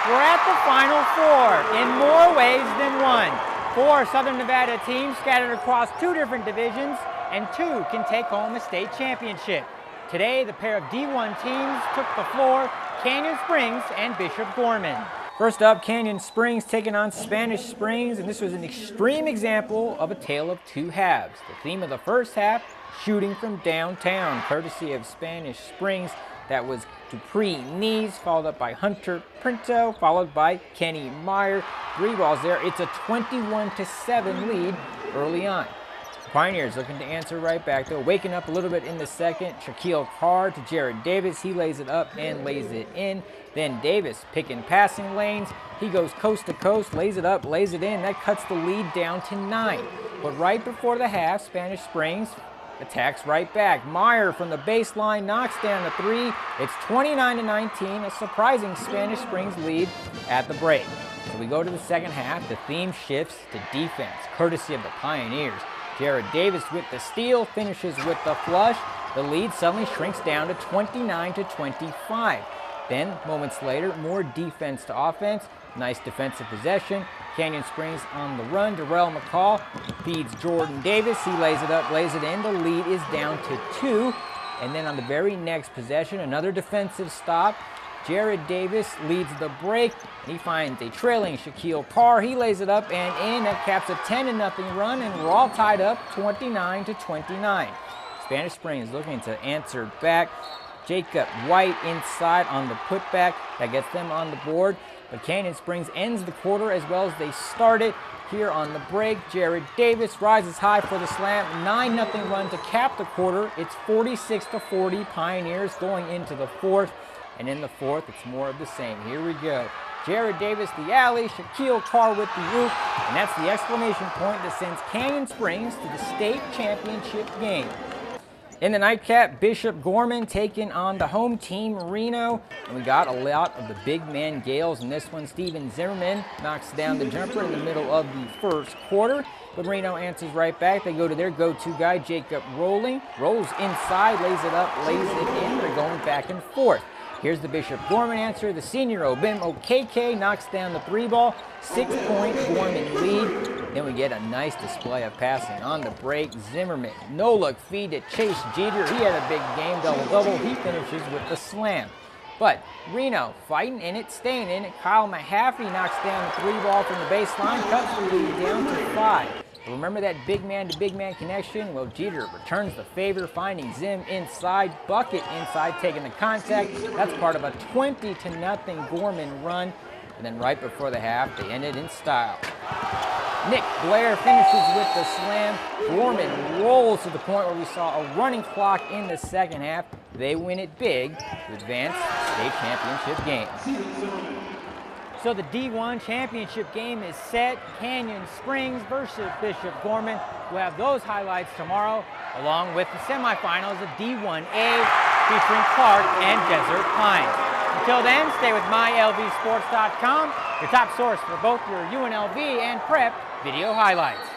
We're at the Final Four in more ways than one. 4 Southern Nevada teams scattered across 2 different divisions, and 2 can take home a state championship. Today, the pair of D1 teams took the floor, Canyon Springs and Bishop Gorman. First up, Canyon Springs taking on Spanish Springs, and this was an extreme example of a tale of 2 halves. The theme of the first half, shooting from downtown, courtesy of Spanish Springs. That was Dupree Nees, followed up by Hunter Printo, followed by Kenny Meyer. 3 balls there. It's a 21-7 lead early on. Pioneers looking to answer right back, though. Waking up a little bit in the second. Shaquille Carr to Jared Davis. He lays it up and lays it in. Then Davis picking passing lanes. He goes coast to coast, lays it up, lays it in. That cuts the lead down to 9. But right before the half, Spanish Springs attacks right back. Meyer from the baseline knocks down the 3. It's 29-19, a surprising Spanish Springs lead at the break. So we go to the second half. The theme shifts to defense, courtesy of the Pioneers. Jared Davis with the steal, finishes with the flush. The lead suddenly shrinks down to 29-25. Then, moments later, more defense to offense. Nice defensive possession. Canyon Springs on the run. Darrell McCall feeds Jordan Davis. He lays it up, lays it in. The lead is down to 2. And then on the very next possession, another defensive stop. Jared Davis leads the break. He finds a trailing Shaquille Carr. He lays it up and in. That caps a 10-0 run, and we're all tied up 29-29. Spanish Springs looking to answer back. Jacob White inside on the putback. That gets them on the board. But Canyon Springs ends the quarter as well as they started. Here on the break, Jared Davis rises high for the slam. 9-0 run to cap the quarter. It's 46-40 Pioneers going into the fourth. And in the fourth, it's more of the same. Here we go. Jared Davis, the alley, Shaquille Carr with the roof. And that's the exclamation point that sends Canyon Springs to the state championship game. In the nightcap, Bishop Gorman taking on the home team, Reno. And we got a lot of the big man Gales in this one. Steven Zimmerman knocks down the jumper in the middle of the first quarter. But Reno answers right back. They go to their go-to guy, Jacob Rolling. Rolls inside, lays it up, lays it in. They're going back and forth. Here's the Bishop Gorman answer. The senior Obim Okeke knocks down the 3-ball. 6-point Gorman lead. Then we get a nice display of passing on the break. Zimmerman, no-look feed to Chase Jeter. He had a big game, double-double. He finishes with the slam. But Reno fighting in it, staying in it. Kyle Mahaffey knocks down the 3-ball from the baseline, cuts the lead down to 5. Remember that big man to big man connection? Well, Jeter returns the favor, finding Zim inside, bucket inside, taking the contact. That's part of a 20-0 Gorman run. And then right before the half, they ended in style. Nick Blair finishes with the slam. Gorman rolls to the point where we saw a running clock in the second half. They win it big to advance state championship game. So the D1 championship game is set. Canyon Springs versus Bishop Gorman. We'll have those highlights tomorrow, along with the semifinals of D1A featuring Clark and Desert Pines. Until then, stay with MyLVsports.com, your top source for both your UNLV and prep video highlights.